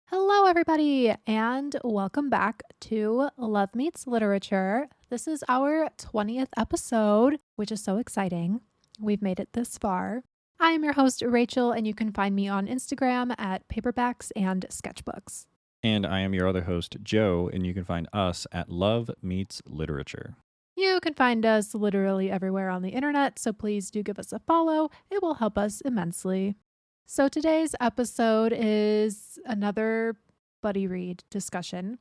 Hello, everybody, and welcome back to Love Meets Literature. This is our 20th episode, which is so exciting. We've made it this far. I am your host, Rachel, and you can find me on Instagram at Paperbacks and Sketchbooks. And I am your other host, Joe, and you can find us at Love Meets Literature. You can find us literally everywhere on the internet, so please do give us a follow. It will help us immensely. So today's episode is another buddy read discussion.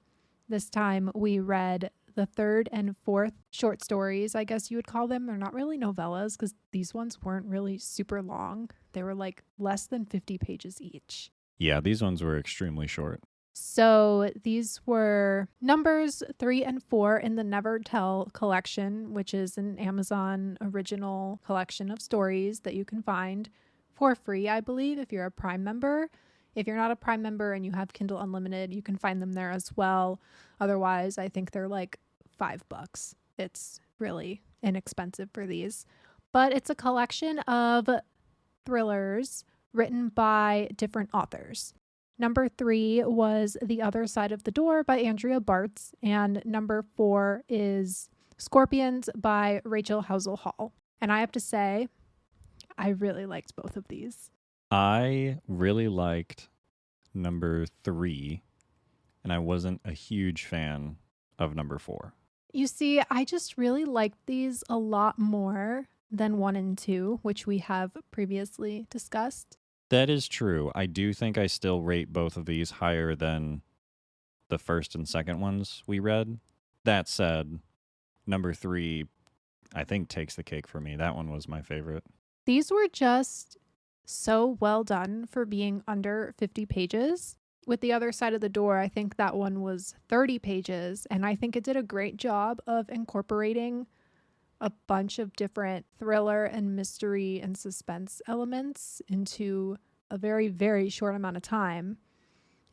This time we read the third and fourth short stories, I guess you would call them. They're not really novellas because these ones weren't really super long. They were like less than 50 pages each. Yeah, these ones were extremely short. So these were numbers 3 and 4 in the Never Tell collection, which is an Amazon original collection of stories that you can find for free, I believe, if you're a Prime member. If you're not a Prime member and you have Kindle Unlimited, you can find them there as well. Otherwise, I think they're like $5. It's really inexpensive for these. But it's a collection of thrillers written by different authors. Number 3 was The Other Side of the Door by Andrea Bartz, and number 4 is Scorpions by Rachel Howzell Hall. And I have to say, I really liked both of these. I really liked number 3, and I wasn't a huge fan of number 4. You see, I just really liked these a lot more than 1 and 2, which we have previously discussed. That is true. I do think I still rate both of these higher than the first and second ones we read. That said, number 3, I think, takes the cake for me. That one was my favorite. These were just so well done for being under 50 pages. With The Other Side of the Door, I think that one was 30 pages, and I think it did a great job of incorporating a bunch of different thriller and mystery and suspense elements into a very, very short amount of time.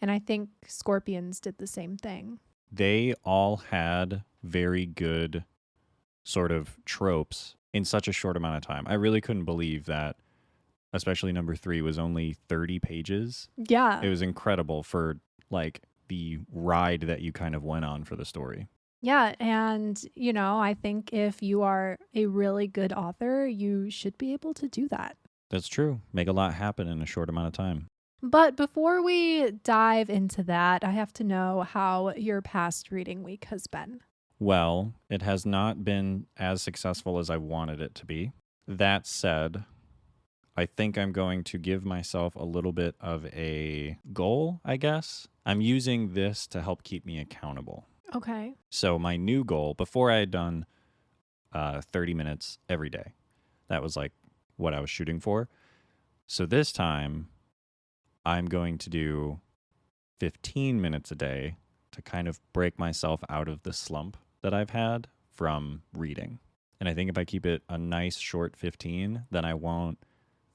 And I think Scorpions did the same thing. They all had very good sort of tropes in such a short amount of time. I really couldn't believe that, especially number 3 was only 30 pages. Yeah. It was incredible for like the ride that you kind of went on for the story. Yeah, and, you know, I think if you are a really good author, you should be able to do that. That's true. Make a lot happen in a short amount of time. But before we dive into that, I have to know how your past reading week has been. Well, it has not been as successful as I wanted it to be. That said, I think I'm going to give myself a little bit of a goal, I guess. I'm using this to help keep me accountable. Okay. So my new goal, before I had done 30 minutes every day, that was like what I was shooting for. So this time, I'm going to do 15 minutes a day to kind of break myself out of the slump that I've had from reading. And I think if I keep it a nice short 15, then I won't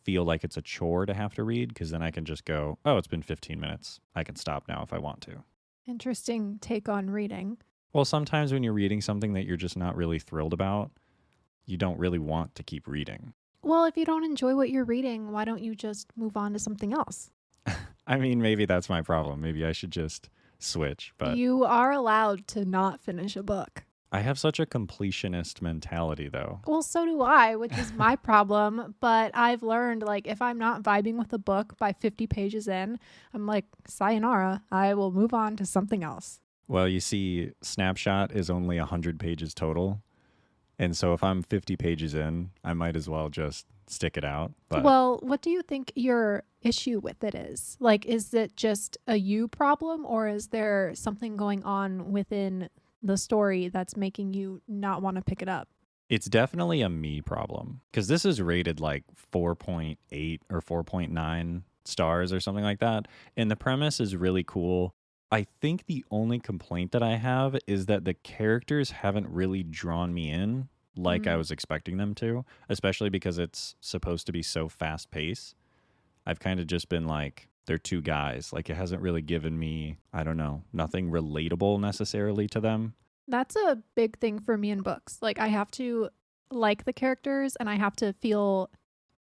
feel like it's a chore to have to read, because then I can just go, oh, it's been 15 minutes. I can stop now if I want to. Interesting take on reading. Well, sometimes when you're reading something that you're just not really thrilled about, you don't really want to keep reading. Well, if you don't enjoy what you're reading, why don't you just move on to something else? I mean, maybe that's my problem. Maybe I should just switch. But You are allowed to not finish a book. I have such a completionist mentality, though. Well, so do I, which is my problem. But I've learned, like, if I'm not vibing with a book by 50 pages in, I'm like, sayonara, I will move on to something else. Well, you see, Snapshot is only 100 pages total. And so if I'm 50 pages in, I might as well just stick it out. But Well, what do you think your issue with it is? Like, is it just a you problem, or is there something going on within the story that's making you not want to pick it up? it's definitely a me problem, because this is rated like 4.8 or 4.9 stars or something like that. And the premise is really cool. I think the only complaint that I have is that the characters haven't really drawn me in like I was expecting them to, especially because it's supposed to be so fast paced. I've kind of just been like, they're two guys. Like, it hasn't really given me, I don't know, nothing relatable necessarily to them. That's a big thing for me in books. Like, I have to like the characters and I have to feel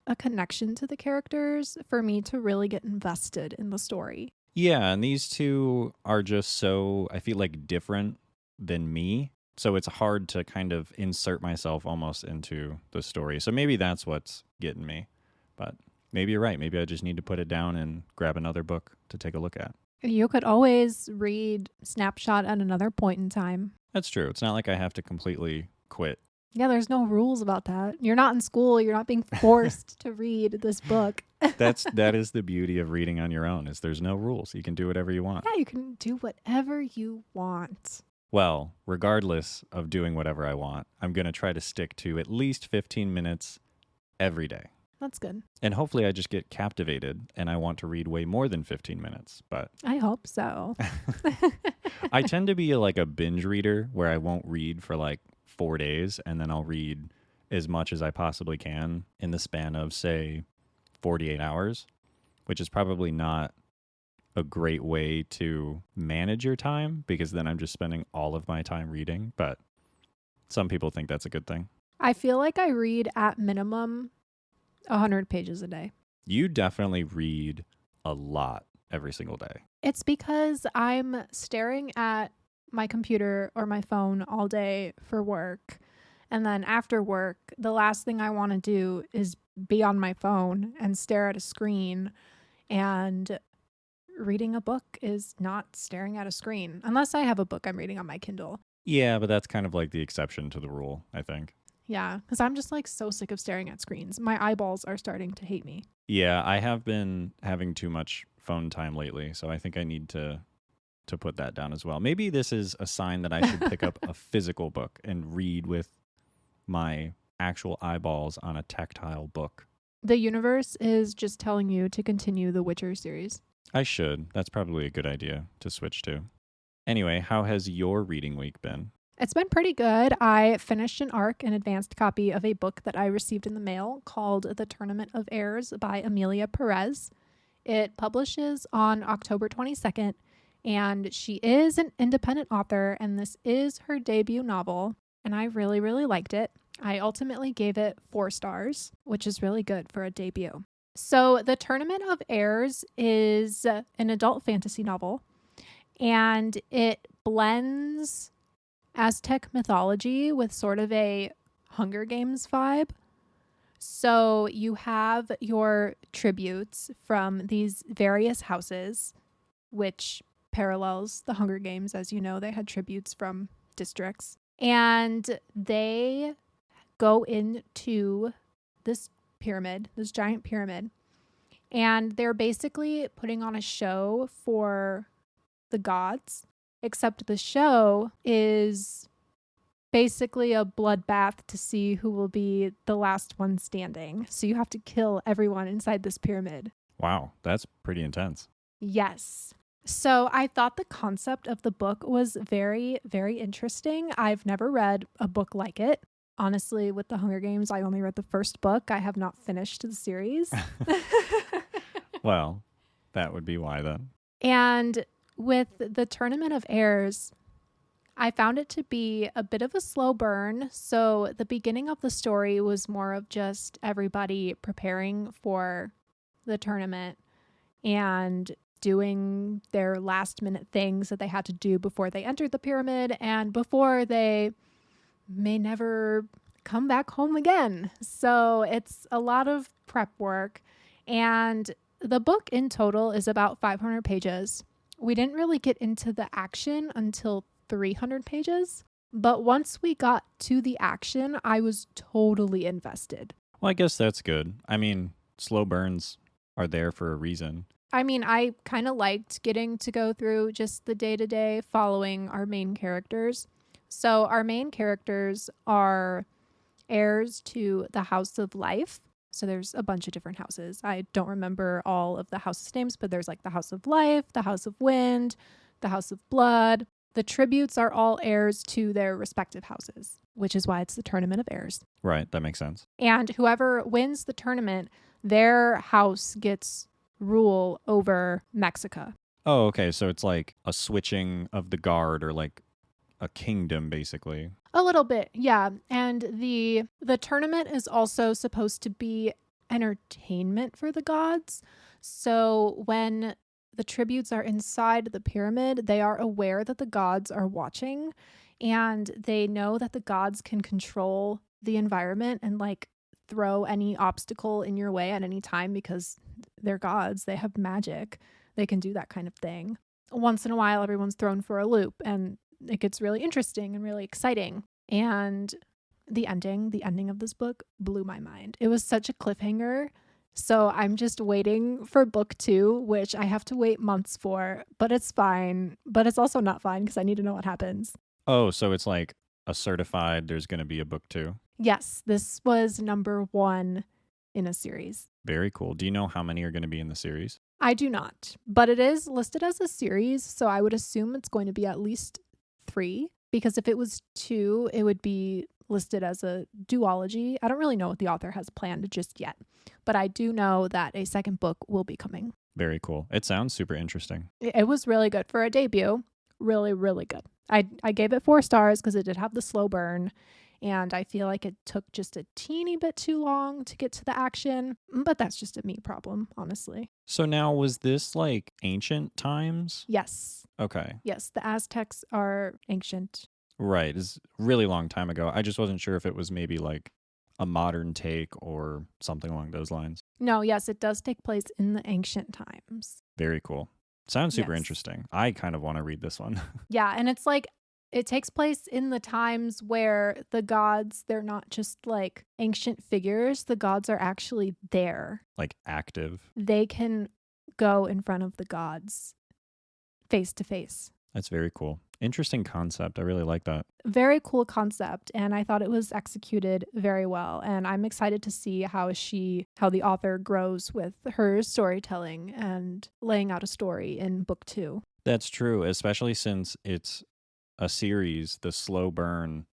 a connection to the characters for me to really get invested in the story. Yeah, and these two are just so, I feel like, different than me. So it's hard to kind of insert myself almost into the story. So maybe that's what's getting me. But maybe you're right. Maybe I just need to put it down and grab another book to take a look at. You could always read Snapshot at another point in time. That's true. It's not like I have to completely quit. Yeah, there's no rules about that. You're not in school. You're not being forced to read this book. That is the beauty of reading on your own, is there's no rules. You can do whatever you want. Yeah, you can do whatever you want. Well, regardless of doing whatever I want, I'm going to try to stick to at least 15 minutes every day. That's good. And hopefully I just get captivated and I want to read way more than 15 minutes. But I hope so. I tend to be like a binge reader where I won't read for like 4 days and then I'll read as much as I possibly can in the span of, say, 48 hours, which is probably not a great way to manage your time because then I'm just spending all of my time reading. But some people think that's a good thing. I feel like I read at minimum 100 pages a day. You definitely read a lot every single day. It's because I'm staring at my computer or my phone all day for work. And then after work, the last thing I want to do is be on my phone and stare at a screen. And reading a book is not staring at a screen, unless I have a book I'm reading on my Kindle. Yeah, but that's kind of like the exception to the rule, I think. Yeah, because I'm just like so sick of staring at screens. My eyeballs are starting to hate me. Yeah, I have been having too much phone time lately, so I think I need to put that down as well. Maybe this is a sign that I should pick up a physical book and read with my actual eyeballs on a tactile book. The universe is just telling you to continue the Witcher series. I should. That's probably a good idea to switch to. Anyway, how has your reading week been? It's been pretty good. I finished an advanced copy of a book that I received in the mail called The Tournament of Heirs by Amelia Perez. It publishes on October 22nd, and she is an independent author, and this is her debut novel, and I really, really liked it. I ultimately gave it 4 stars, which is really good for a debut. So The Tournament of Heirs is an adult fantasy novel, and it blends Aztec mythology with sort of a Hunger Games vibe. So you have your tributes from these various houses, which parallels the Hunger Games. As you know, they had tributes from districts. And they go into this pyramid, this giant pyramid, and they're basically putting on a show for the gods, except the show is basically a bloodbath to see who will be the last one standing. So you have to kill everyone inside this pyramid. Wow, that's pretty intense. Yes. So I thought the concept of the book was very, very interesting. I've never read a book like it. Honestly, with the Hunger Games, I only read the first book. I have not finished the series. Well, that would be why then. And with the Tournament of Heirs, I found it to be a bit of a slow burn. So the beginning of the story was more of just everybody preparing for the tournament and doing their last minute things that they had to do before they entered the pyramid and before they may never come back home again. So it's a lot of prep work. And the book in total is about 500 pages. We didn't really get into the action until 300 pages. But once we got to the action, I was totally invested. Well, I guess that's good. I mean, slow burns are there for a reason. I mean, I kind of liked getting to go through just the day-to-day following our main characters. So our main characters are heirs to the House of Life. So there's a bunch of different houses. I don't remember all of the houses' names, but there's like the House of Life, the House of Wind, the House of Blood. The tributes are all heirs to their respective houses, which is why it's the Tournament of Heirs. Right, that makes sense. And whoever wins the tournament, their house gets rule over Mexico. Oh, okay. So it's like a switching of the guard or like a kingdom, basically. A little bit, yeah. And the tournament is also supposed to be entertainment for the gods. So when the tributes are inside the pyramid, they are aware that the gods are watching, and they know that the gods can control the environment and like throw any obstacle in your way at any time because they're gods. They have magic. They can do that kind of thing. Once in a while, everyone's thrown for a loop, and it gets really interesting and really exciting. And the ending of this book blew my mind. It was such a cliffhanger. So I'm just waiting for book 2, which I have to wait months for, but it's fine. But it's also not fine because I need to know what happens. Oh, so it's like a certified there's going to be a book 2? Yes, this was number 1 in a series. Very cool. Do you know how many are going to be in the series? I do not, but it is listed as a series, so I would assume it's going to be at least 3, because if it was 2, it would be listed as a duology. I don't really know what the author has planned just yet, but I do know that a second book will be coming. Very cool. It sounds super interesting. It was really good for a debut. Really, really good. I gave it 4 stars because it did have the slow burn, and I feel like it took just a teeny bit too long to get to the action, but that's just a me problem, honestly. So now, was this like ancient times? Yes. Okay. Yes, the Aztecs are ancient. Right. It's a really long time ago. I just wasn't sure if it was maybe like a modern take or something along those lines. No, yes, it does take place in the ancient times. Very cool. Sounds super Yes. interesting. I kind of want to read this one. Yeah, and it's like it takes place in the times where the gods, they're not just like ancient figures. The gods are actually there. Like active. They can go in front of the gods face to face. That's very cool. Interesting concept. I really like that. Very cool concept, and I thought it was executed very well, and I'm excited to see how the author grows with her storytelling and laying out a story in book 2. That's true, especially since it's a series. The slow burn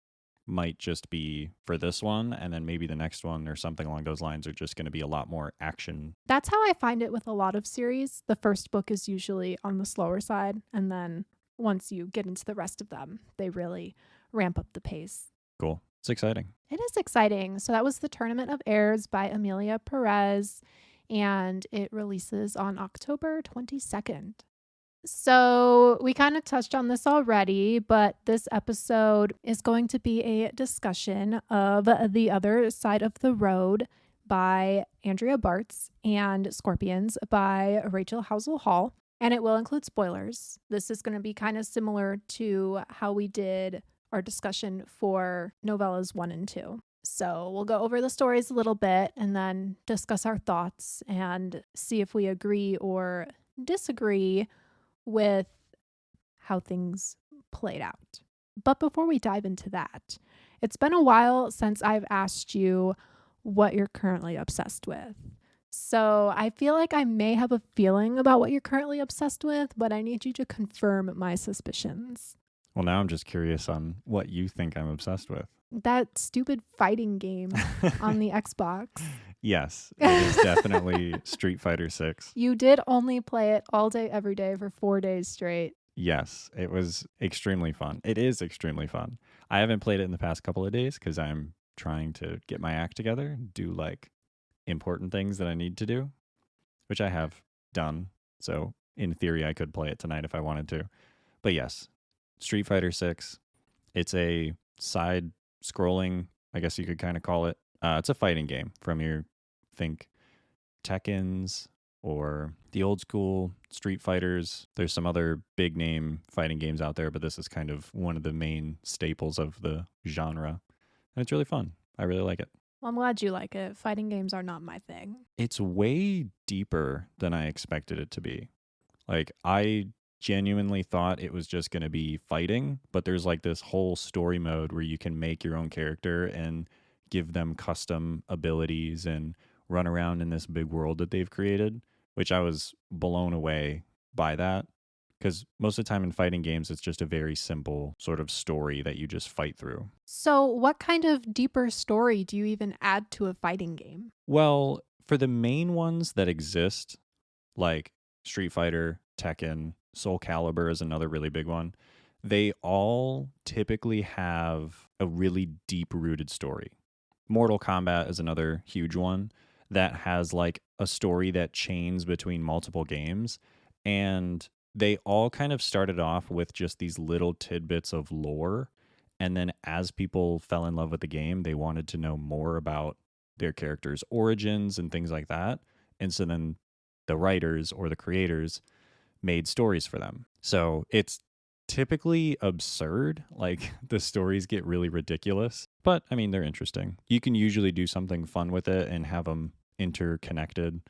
might just be for this one, and then maybe the next one or something along those lines are just going to be a lot more action. That's how I find it with a lot of series. The first book is usually on the slower side, and then once you get into the rest of them, they really ramp up the pace. Cool. It's exciting. It is exciting. So that was The Tournament of Heirs by Amelia Perez, and it releases on October 22nd. So we kind of touched on this already, but this episode is going to be a discussion of The Other Side of the Road by Andrea Bartz and Scorpions by Rachel Howzell Hall. And it will include spoilers. This is going to be kind of similar to how we did our discussion for Novellas 1 and 2. So we'll go over the stories a little bit and then discuss our thoughts and see if we agree or disagree with how things played out. But before we dive into that, it's been a while since I've asked you what you're currently obsessed with. So I feel like I may have a feeling about what you're currently obsessed with, but I need you to confirm my suspicions. Well, now I'm just curious on what you think I'm obsessed with. That stupid fighting game on the Xbox. Yes, it is definitely Street Fighter 6. You did only play it all day, every day for 4 days straight. Yes, it was extremely fun. It is extremely fun. I haven't played it in the past couple of days because I'm trying to get my act together, do like important things that I need to do, which I have done. So in theory, I could play it tonight if I wanted to. But yes, Street Fighter 6. It's a side scrolling, I guess you could kind of call it. It's a fighting game from your think Tekkens or the old school Street Fighters. There's some other big name fighting games out there, but this is kind of one of the main staples of the genre. And it's really fun. I really like it. Well, I'm glad you like it. Fighting games are not my thing. It's way deeper than I expected it to be. Like, I genuinely thought it was just going to be fighting, but there's like this whole story mode where you can make your own character and give them custom abilities and run around in this big world that they've created, which I was blown away by that. Because most of the time in fighting games, it's just a very simple sort of story that you just fight through. So what kind of deeper story do you even add to a fighting game? Well, for the main ones that exist, like Street Fighter, Tekken, Soul Calibur is another really big one. they all typically have a really deep-rooted story. Mortal Kombat is another huge one that has like a story that chains between multiple games, and they all kind of started off with just these little tidbits of lore, and then as people fell in love with the game, they wanted to know more about their characters' origins and things like that. And so then the writers or the creators made stories for them. So it's typically absurd. Like the stories get really ridiculous, but I mean, they're interesting. You can usually do something fun with it and have them interconnected.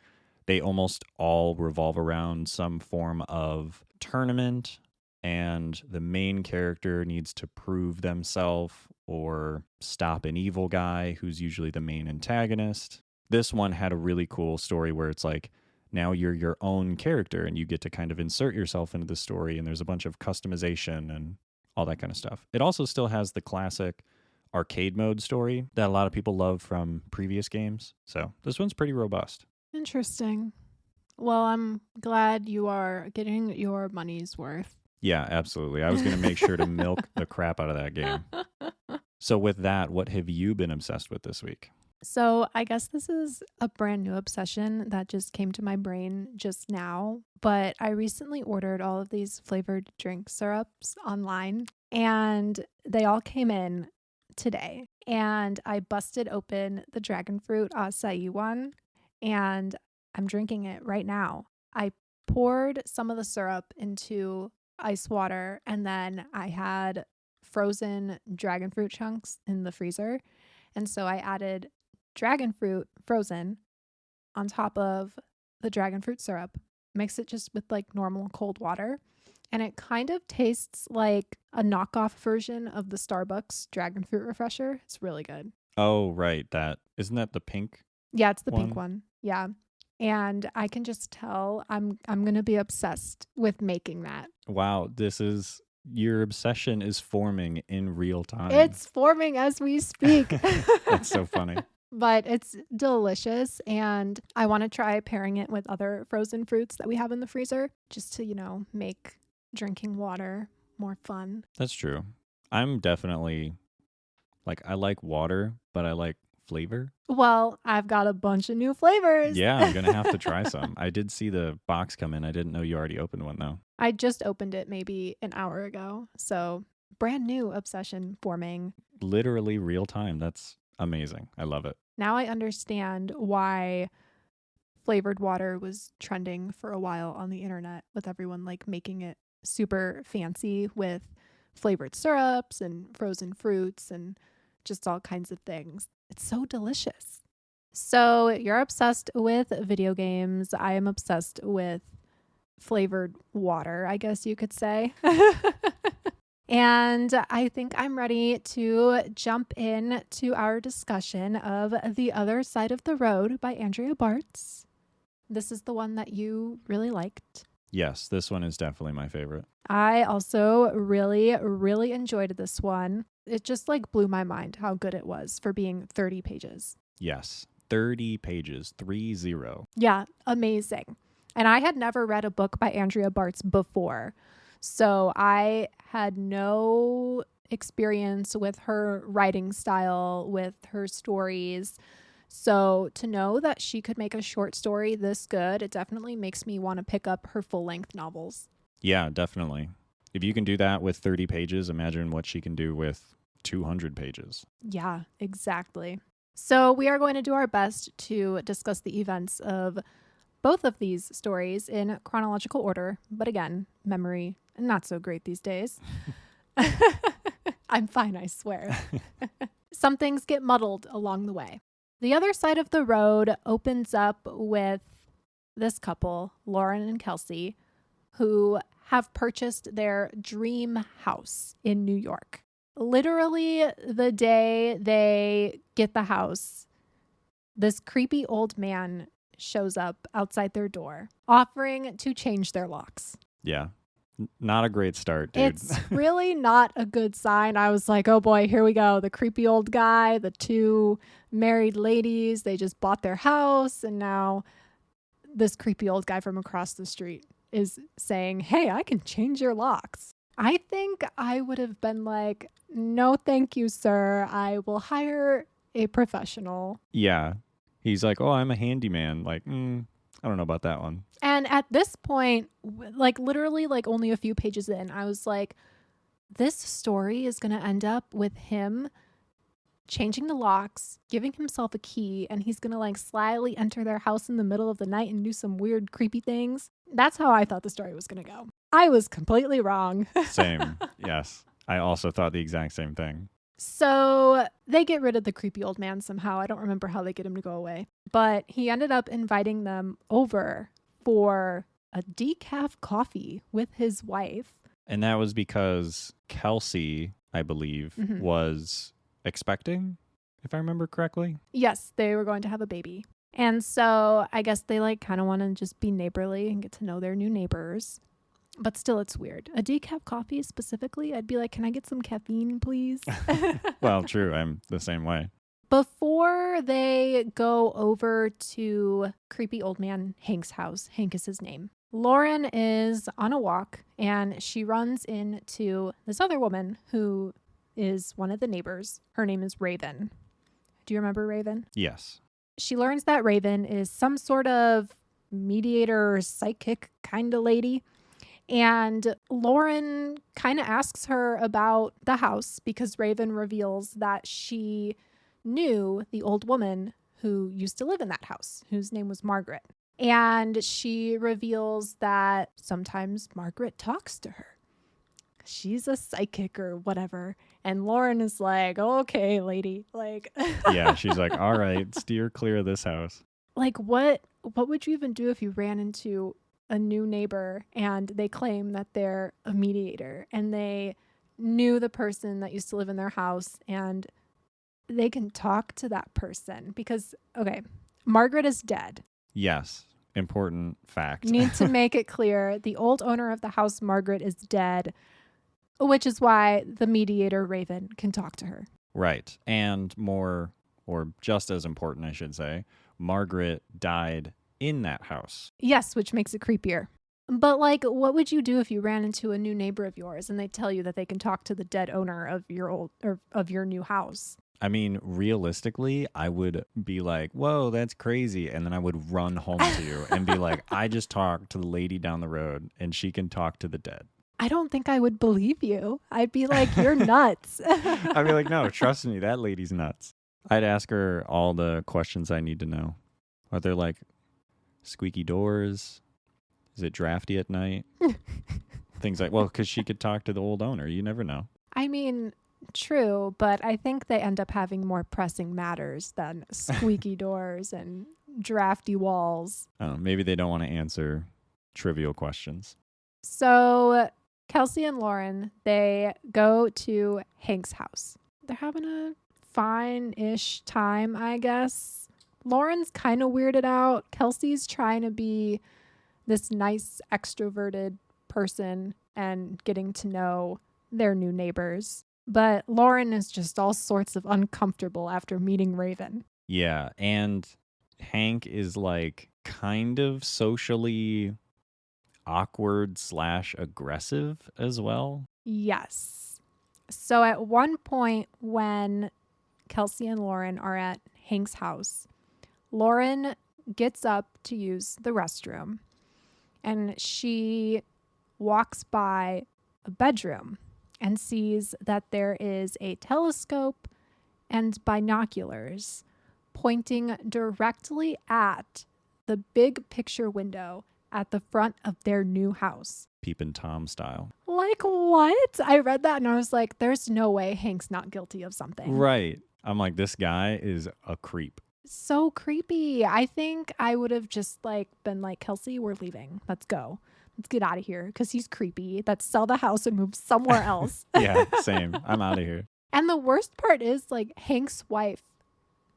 They almost all revolve around some form of tournament, and the main character needs to prove themselves or stop an evil guy who's usually the main antagonist. This one had a really cool story where it's like, now you're your own character and you get to kind of insert yourself into the story, and there's a bunch of customization and all that kind of stuff. It also still has the classic arcade mode story that a lot of people love from previous games. So this one's pretty robust. Interesting. Well, I'm glad you are getting your money's worth. Yeah, absolutely. I was going to make sure to milk the crap out of that game. So with that, what have you been obsessed with this week? So I guess this is a brand new obsession that just came to my brain just now, but I recently ordered all of these flavored drink syrups online, and they all came in today. And I busted open the dragon fruit acai one, and I'm drinking it right now. I poured some of the syrup into ice water, and then I had frozen dragon fruit chunks in the freezer. And so I added dragon fruit frozen on top of the dragon fruit syrup, mix it just with like normal cold water, and it kind of tastes like a knockoff version of the Starbucks dragon fruit refresher. It's really good. Oh, right. That isn't that the pink? Yeah, it's the one? pink one. Yeah. And I can just tell I'm going to be obsessed with making that. Wow, your obsession is forming in real time. It's forming as we speak. That's so funny. But it's delicious, and I want to try pairing it with other frozen fruits that we have in the freezer just to, make drinking water more fun. That's true. I'm definitely I like water, but I like flavor. Well, I've got a bunch of new flavors. Yeah, I'm going to have to try some. I did see the box come in. I didn't know you already opened one though. I just opened it maybe an hour ago. So brand new obsession forming. Literally real time. That's amazing. I love it. Now I understand why flavored water was trending for a while on the internet, with everyone making it super fancy with flavored syrups and frozen fruits and just all kinds of things. It's so delicious. So you're obsessed with video games. I am obsessed with flavored water, I guess you could say. And I think I'm ready to jump in to our discussion of The Other Side of the Road by Andrea Bartz. This is the one that you really liked. Yes, this one is definitely my favorite. I also really, really enjoyed this one. It just blew my mind how good it was for being 30 pages. Yes, 30 pages, 30. Yeah, amazing. And I had never read a book by Andrea Bartz before. So I had no experience with her writing style, with her stories. So to know that she could make a short story this good, it definitely makes me want to pick up her full-length novels. Yeah, definitely. If you can do that with 30 pages, imagine what she can do with 200 pages. Yeah, exactly. So we are going to do our best to discuss the events of both of these stories in chronological order. But again, memory, not so great these days. I'm fine, I swear. Some things get muddled along the way. The Other Side of the Road opens up with this couple, Lauren and Kelsey, who have purchased their dream house in New York. Literally the day they get the house, this creepy old man shows up outside their door, offering to change their locks. Yeah. Not a great start, dude. It's really not a good sign. I was like, oh boy, here we go. The creepy old guy, the two married ladies, they just bought their house. And now this creepy old guy from across the street is saying, hey, I can change your locks. I think I would have been like, no, thank you, sir. I will hire a professional. Yeah. He's like, oh, I'm a handyman. Like, I don't know about that one. And at this point, like literally like only a few pages in, I was like, this story is going to end up with him changing the locks, giving himself a key, and he's going to like slyly enter their house in the middle of the night and do some weird, creepy things. That's how I thought the story was going to go. I was completely wrong. Same. Yes. I also thought the exact same thing. So they get rid of the creepy old man somehow. I don't remember how they get him to go away. But he ended up inviting them over for a decaf coffee with his wife. And that was because Kelsey, I believe, was expecting, if I remember correctly. Yes, they were going to have a baby. And so I guess they like kind of want to just be neighborly and get to know their new neighbors. But still, it's weird. A decaf coffee specifically, I'd be like, can I get some caffeine, please? Well, true. I'm the same way. Before they go over to creepy old man Hank's house, Hank is his name, Lauren is on a walk and she runs into this other woman who is one of the neighbors. Her name is Raven. Do you remember Raven? Yes. She learns that Raven is some sort of mediator, psychic kind of lady. And Lauren kind of asks her about the house because Raven reveals that she knew the old woman who used to live in that house, whose name was Margaret. And she reveals that sometimes Margaret talks to her. She's a psychic or whatever. And Lauren is like, okay, lady. Like, yeah, she's like, all right, steer clear of this house. Like, what would you even do if you ran into a new neighbor and they claim that they're a mediator and they knew the person that used to live in their house and they can talk to that person? Because, okay, Margaret is dead. Yes. Important fact. Need to make it clear. The old owner of the house, Margaret, is dead, which is why the mediator, Raven, can talk to her. Right. And more, or just as important, I should say, Margaret died in that house. Yes, which makes it creepier. But like, what would you do if you ran into a new neighbor of yours and they tell you that they can talk to the dead owner of your old or of your new house? I mean, realistically, I would be like, whoa, that's crazy. And then I would run home to you and be like, I just talked to the lady down the road and she can talk to the dead. I don't think I would believe you. I'd be like, you're nuts. I'd be like, no, trust me, that lady's nuts. I'd ask her all the questions I need to know. Are there like squeaky doors? Is it drafty at night? Things like, well, because she could talk to the old owner. You never know. I mean, true, but I think they end up having more pressing matters than squeaky doors and drafty walls. I don't know. Maybe they don't want to answer trivial questions. So Kelsey and Lauren, they go to Hank's house. They're having a fine-ish time, I guess. Lauren's kind of weirded out. Kelsey's trying to be this nice, extroverted person and getting to know their new neighbors. But Lauren is just all sorts of uncomfortable after meeting Raven. Yeah, and Hank is like kind of socially awkward / aggressive as well. Yes. So at one point when Kelsey and Lauren are at Hank's house, Lauren gets up to use the restroom and she walks by a bedroom and sees that there is a telescope and binoculars pointing directly at the big picture window at the front of their new house. Peepin' Tom style. Like, what? I read that and I was like, there's no way Hank's not guilty of something. Right. I'm like, this guy is a creep. So creepy. I think I would have just like been like, Kelsey, we're leaving. Let's go. Let's get out of here because he's creepy. Let's sell the house and move somewhere else. Yeah, same. I'm out of here. And the worst part is like Hank's wife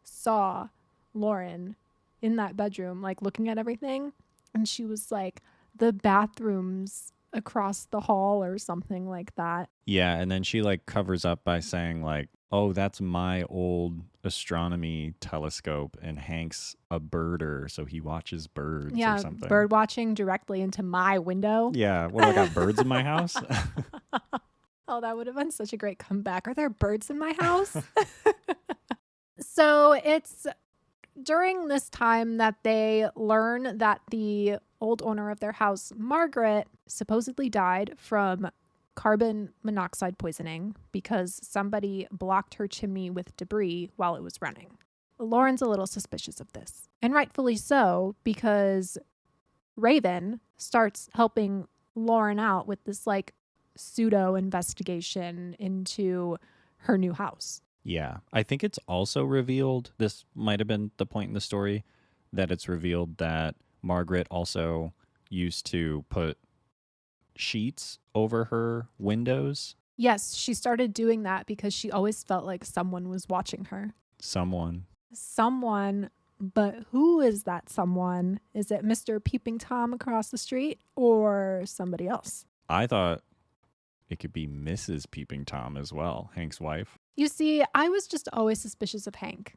saw Lauren in that bedroom, like looking at everything. And she was like, the bathroom's across the hall or something like that. Yeah. And then she like covers up by saying like, oh, that's my old astronomy telescope, and Hank's a birder, so he watches birds or Yeah, something. bird watching directly into my window. Yeah, what do I got, birds in my house? Oh, that would have been such a great comeback. Are there birds in my house? So it's during this time that they learn that the old owner of their house, Margaret, supposedly died from carbon monoxide poisoning because somebody blocked her chimney with debris while it was running. Lauren's a little suspicious of this, and rightfully so, because Raven starts helping Lauren out with this like pseudo investigation into her new house. Yeah, I think it's also revealed, this might have been the point in the story, that it's revealed that Margaret also used to put sheets over her windows. Yes, she started doing that because she always felt like someone was watching her. Someone. Someone, but who is that someone? Is it Mr. Peeping Tom across the street or somebody else? I thought it could be Mrs. Peeping Tom as well, Hank's wife. You see, I was just always suspicious of Hank.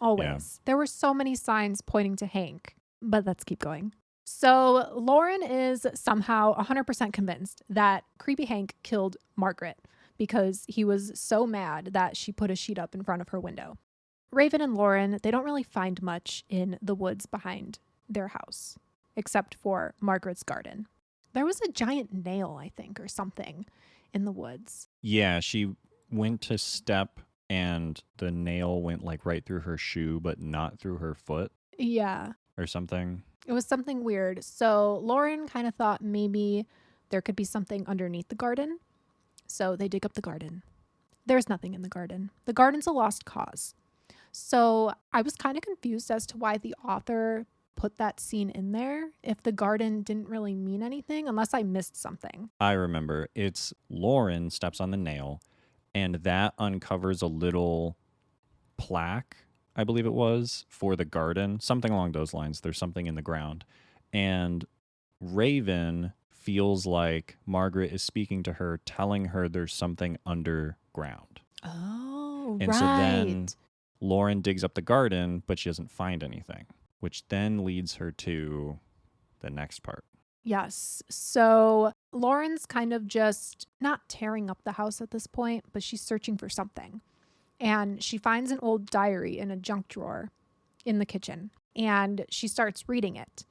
Always. Yeah. There were so many signs pointing to Hank, but let's keep going. So Lauren is somehow 100% convinced that creepy Hank killed Margaret because he was so mad that she put a sheet up in front of her window. Raven and Lauren, they don't really find much in the woods behind their house, except for Margaret's garden. There was a giant nail, I think, or something in the woods. Yeah, she went to step and the nail went like right through her shoe, but not through her foot Yeah, or something. it was something weird. So Lauren kind of thought maybe there could be something underneath the garden. So they dig up the garden. There's nothing in the garden. The garden's a lost cause. So I was kind of confused as to why the author put that scene in there if the garden didn't really mean anything, unless I missed something. I remember it's Lauren steps on the nail and that uncovers a little plaque, I believe it was, for the garden, something along those lines. There's something in the ground. And Raven feels like Margaret is speaking to her, telling her there's something underground. Oh, And so then Lauren digs up the garden, but she doesn't find anything, which then leads her to the next part. Yes. So Lauren's kind of just not tearing up the house at this point, but she's searching for something. And she finds an old diary in a junk drawer in the kitchen. And she starts reading it.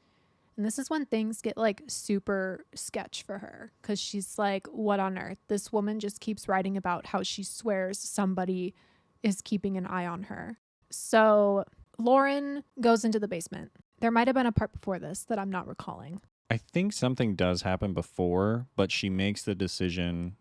And this is when things get like super sketch for her because she's like, what on earth? This woman just keeps writing about how she swears somebody is keeping an eye on her. So Lauren goes into the basement. There might have been a part before this that I'm not recalling. I think something does happen before, but she makes the decision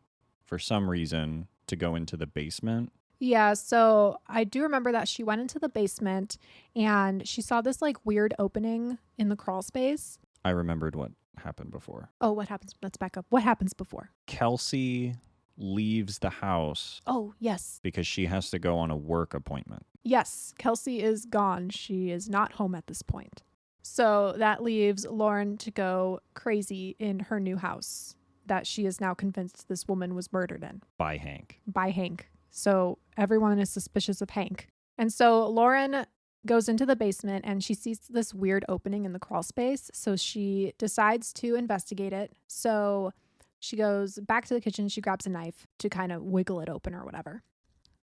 for some reason to go into the basement. Yeah, so I do remember that she went into the basement and she saw this like weird opening in the crawl space. I remembered what happened before. Oh, what happens? Let's back up. What happens before? Kelsey leaves the house Oh, yes. because she has to go on a work appointment. Yes, Kelsey is gone. She is not home at this point. So that leaves Lauren to go crazy in her new house that she is now convinced this woman was murdered in By Hank. by Hank. So everyone is suspicious of Hank. And so Lauren goes into the basement and she sees this weird opening in the crawl space. So she decides to investigate it. So she goes back to the kitchen. She grabs a knife to kind of wiggle it open or whatever.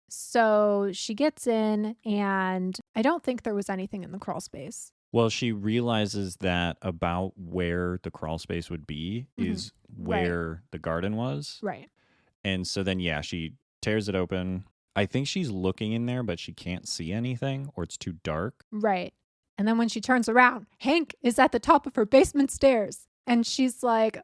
So she gets in and I don't think there was anything in the crawl space. Well, she realizes that about where the crawl space would be is where the garden was. Right. And so then, yeah, she tears it open. I think she's looking in there, but she can't see anything or it's too dark. Right. And then when she turns around, Hank is at the top of her basement stairs. And she's like,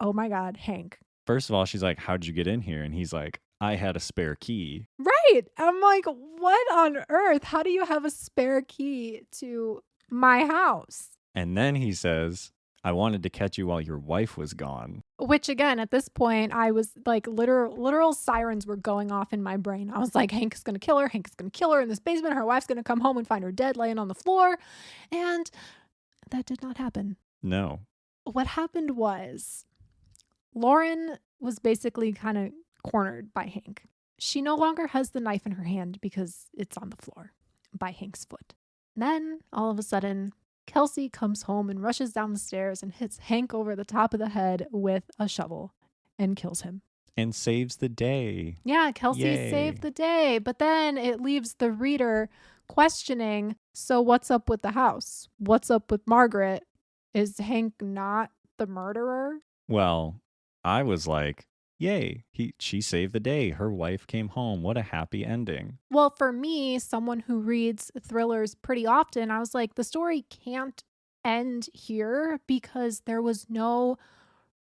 oh my God, Hank. First of all, she's like, how'd you get in here? And he's like, I had a spare key. Right. I'm like, what on earth? How do you have a spare key to my house? And then he says, I wanted to catch you while your wife was gone. Which again, at this point, I was like, literal sirens were going off in my brain. I was like, Hank is going to kill her. Hank is going to kill her in this basement. Her wife's going to come home and find her dead laying on the floor. And that did not happen. No. What happened was Lauren was basically kind of cornered by Hank. She no longer has the knife in her hand because it's on the floor by Hank's foot. Then, all of a sudden, Kelsey comes home and rushes down the stairs and hits Hank over the top of the head with a shovel and kills him. And saves the day. Yeah, Kelsey Yay. saved the day, but then it leaves the reader questioning, so what's up with the house? What's up with Margaret? Is Hank not the murderer? Well, I was like, yay, she saved the day. Her wife came home. What a happy ending. Well, for me, someone who reads thrillers pretty often, I was like, the story can't end here because there was no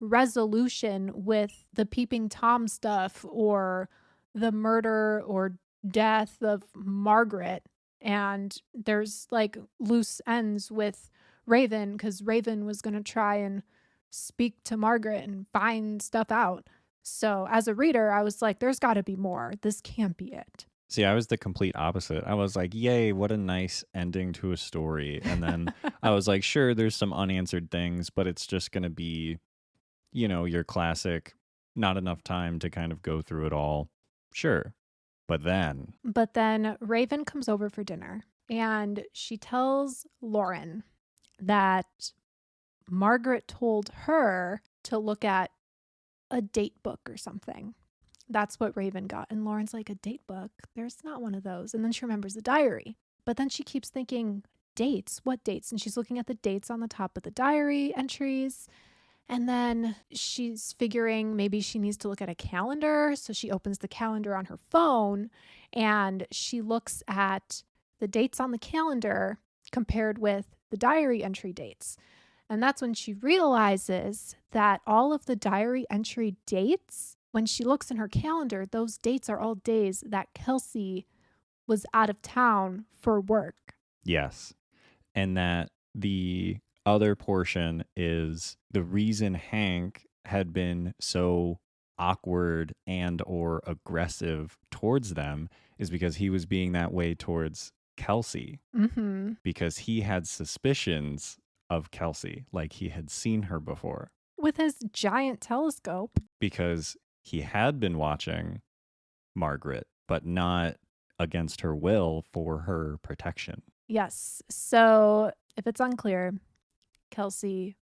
resolution with the peeping Tom stuff or the murder or death of Margaret. And there's like loose ends with Raven because Raven was going to try and speak to Margaret and find stuff out. So as a reader, I was like, there's got to be more. This can't be it. See, I was the complete opposite. I was like, yay, what a nice ending to a story. And then I was like, sure, there's some unanswered things, but it's just going to be, you know, your classic, not enough time to kind of go through it all. Sure. But then Raven comes over for dinner and she tells Lauren that Margaret told her to look at a date book or something. That's what Raven got. And Lauren's like, a date book? There's not one of those. And then she remembers the diary. But then she keeps thinking, dates? What dates? And she's looking at the dates on the top of the diary entries. And then she's figuring maybe she needs to look at a calendar. So she opens the calendar on her phone and she looks at the dates on the calendar compared with the diary entry dates. And that's when she realizes that all of the diary entry dates, when she looks in her calendar, those dates are all days that Kelsey was out of town for work. yes. And that the other portion is the reason Hank had been so awkward and or aggressive towards them is because he was being that way towards Kelsey. Mm-hmm. Because he had suspicions of Kelsey, like he had seen her before. With his giant telescope. Because he had been watching Margaret, but not against her will for her protection. Yes. So if it's unclear, Kelsey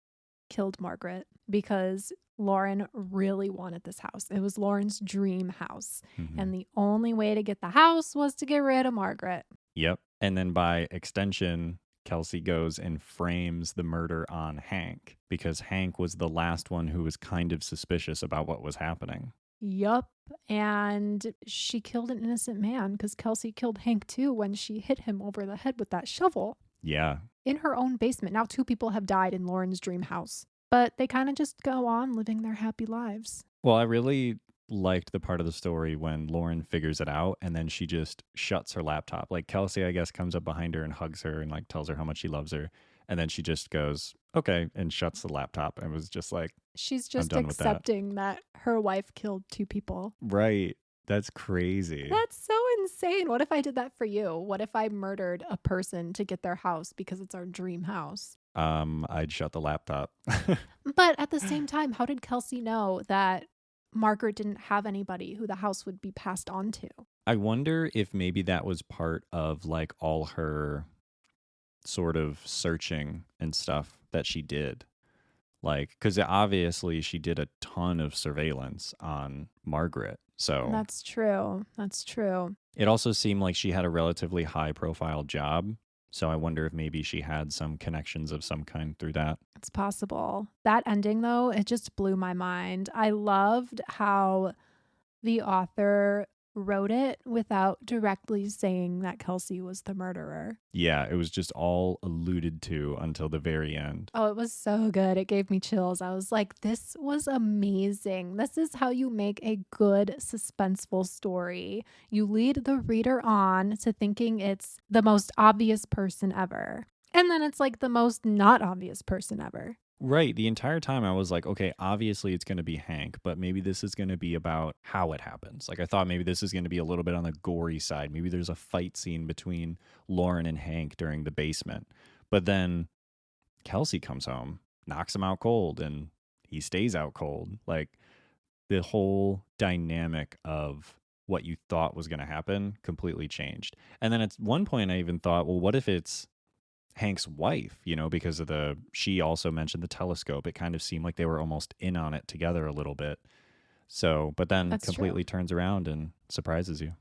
killed Margaret because Lauren really wanted this house. It was Lauren's dream house. Mm-hmm. And the only way to get the house was to get rid of Margaret. Yep. And then by extension, Kelsey goes and frames the murder on Hank because Hank was the last one who was kind of suspicious about what was happening. Yup. And she killed an innocent man because Kelsey killed Hank too when she hit him over the head with that shovel. Yeah. In her own basement. Now 2 people have died in Lauren's dream house. But they kind of just go on living their happy lives. Well, I really liked the part of the story when Lauren figures it out and then she just shuts her laptop. Like Kelsey, I guess, comes up behind her and hugs her and like tells her how much he loves her. And then she just goes, okay, and shuts the laptop and was just like, she's just done with that. accepting that her wife killed 2 people. Right. That's crazy. That's so insane. What if I did that for you? What if I murdered a person to get their house because it's our dream house? I'd shut the laptop. But at the same time, how did Kelsey know that Margaret didn't have anybody who the house would be passed on to? I wonder if maybe that was part of like all her sort of searching and stuff that she did. Like, because obviously she did a ton of surveillance on Margaret. So That's true. That's true. it also seemed like she had a relatively high profile job. So I wonder if maybe she had some connections of some kind through that. It's possible. That ending, though, it just blew my mind. I loved how the author wrote it without directly saying that Kelsey was the murderer. Yeah, it was just all alluded to until the very end. Oh, it was so good. It gave me chills. I was like, this was amazing. This is how you make a good suspenseful story. You lead the reader on to thinking it's the most obvious person ever. And then it's like the most not obvious person ever. Right. The entire time I was like, okay, obviously it's going to be Hank, but maybe this is going to be about how it happens. Like I thought maybe this is going to be a little bit on the gory side. Maybe there's a fight scene between Lauren and Hank during the basement. But then Kelsey comes home, knocks him out cold, and he stays out cold. Like the whole dynamic of what you thought was going to happen completely changed. And then at one point I even thought, well, what if it's Hank's wife, because of she also mentioned the telescope. It kind of seemed like they were almost in on it together a little bit. So, but then That's completely true. turns around and surprises you.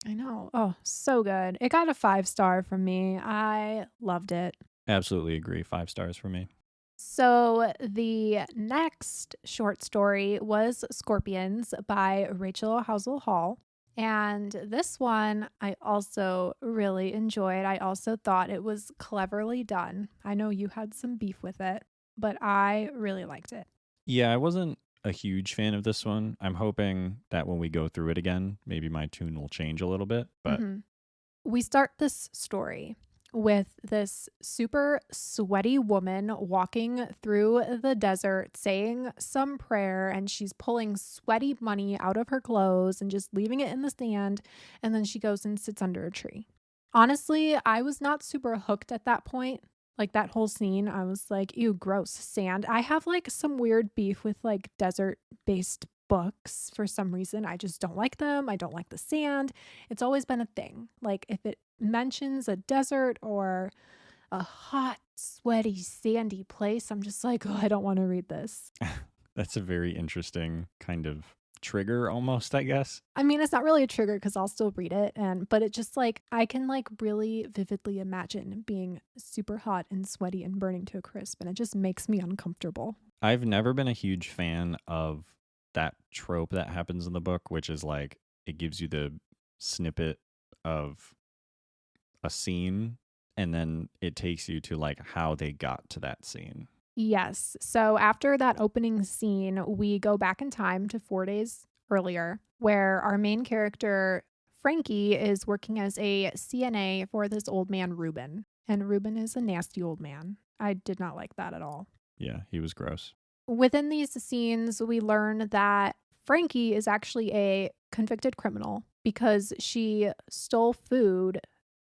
I know. Oh, so good. It got a 5-star from me. I loved it. Absolutely agree. 5 stars for me. So the next short story was Scorpions by Rachel Howzell Hall. And this one I also really enjoyed. I also thought it was cleverly done. I know you had some beef with it, but I really liked it. Yeah, I wasn't a huge fan of this one. I'm hoping that when we go through it again, maybe my tune will change a little bit. But We start this story with this super sweaty woman walking through the desert saying some prayer, and she's pulling sweaty money out of her clothes and just leaving it in the sand, and then she goes and sits under a tree. Honestly, I was not super hooked at that point. Like that whole scene, I was like, ew, gross, sand. I have like some weird beef with like desert based books for some reason. I just don't like them. I don't like the sand. It's always been a thing. Like if it mentions a desert or a hot, sweaty, sandy place, I'm just like, oh, I don't want to read this. that's a very interesting kind of trigger almost, I guess. I mean, it's not really a trigger because I'll still read it, but it just like I can like really vividly imagine being super hot and sweaty and burning to a crisp, and it just makes me uncomfortable. I've never been a huge fan of that trope that happens in the book, which is like it gives you the snippet of a scene and then it takes you to like how they got to that scene. Yes. So after that opening scene, we go back in time to 4 days earlier, where our main character, Frankie, is working as a CNA for this old man, Ruben. And Ruben is a nasty old man. I did not like that at all. Yeah, he was gross. Within these scenes, we learn that Frankie is actually a convicted criminal because she stole food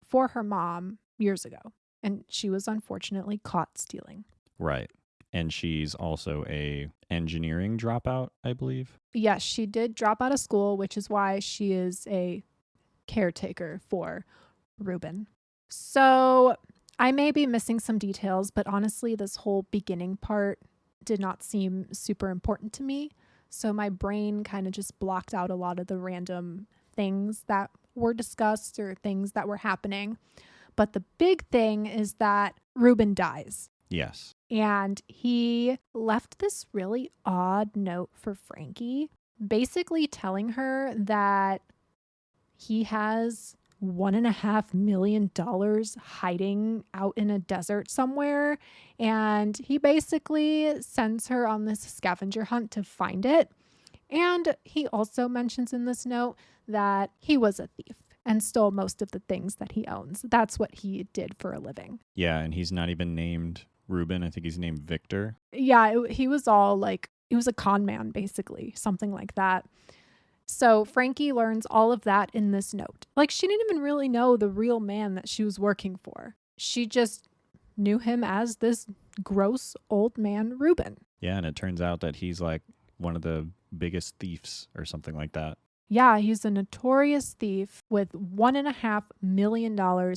for her mom years ago. And she was unfortunately caught stealing. Right. And she's also a engineering dropout, I believe. Yes, she did drop out of school, which is why she is a caretaker for Ruben. So I may be missing some details, but honestly, this whole beginning part did not seem super important to me. So my brain kind of just blocked out a lot of the random things that were discussed or things that were happening. But the big thing is that Ruben dies. Yes. And he left this really odd note for Frankie, basically telling her that he has $1.5 million hiding out in a desert somewhere. And he basically sends her on this scavenger hunt to find it. And he also mentions in this note that he was a thief and stole most of the things that he owns. That's what he did for a living. Yeah, and he's not even named Ruben. I think he's named Victor. Yeah, he was all like, he was a con man, basically, something like that. So Frankie learns all of that in this note. Like, she didn't even really know the real man that she was working for. She just knew him as this gross old man, Ruben. Yeah, and it turns out that he's like one of the biggest thieves or something like that. Yeah, he's a notorious thief with $1.5 million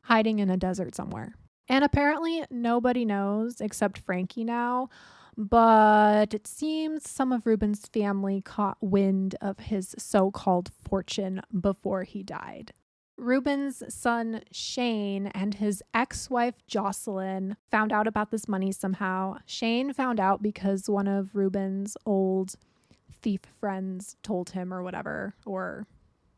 hiding in a desert somewhere. And apparently nobody knows except Frankie now, but it seems some of Ruben's family caught wind of his so-called fortune before he died. Ruben's son Shane and his ex-wife Jocelyn found out about this money somehow. Shane found out because one of Ruben's old thief friends told him or whatever, or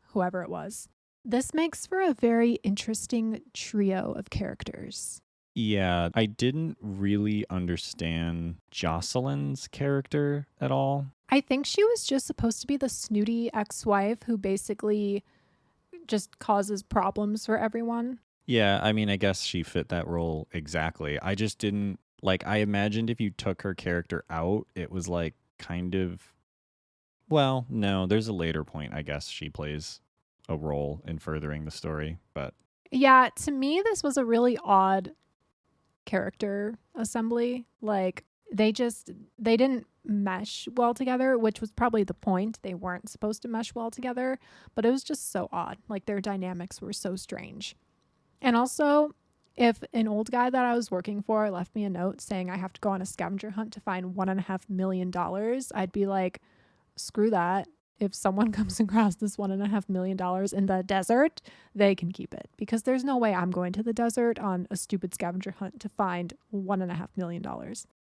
whoever it was. This makes for a very interesting trio of characters. Yeah, I didn't really understand Jocelyn's character at all. I think she was just supposed to be the snooty ex-wife who basically just causes problems for everyone. Yeah, I mean, I guess she fit that role exactly. I just didn't, like, I imagined if you took her character out, it was like kind of, well, no, there's a later point, I guess she plays a role in furthering the story, but yeah, to me, this was a really odd character assembly. Like, they didn't mesh well together, which was probably the point. They weren't supposed to mesh well together, but it was just so odd. Like their dynamics were so strange. And also, if an old guy that I was working for left me a note saying I have to go on a scavenger hunt to find $1.5 million, I'd be like, screw that. If someone comes across this $1.5 million in the desert, they can keep it, because there's no way I'm going to the desert on a stupid scavenger hunt to find $1.5 million.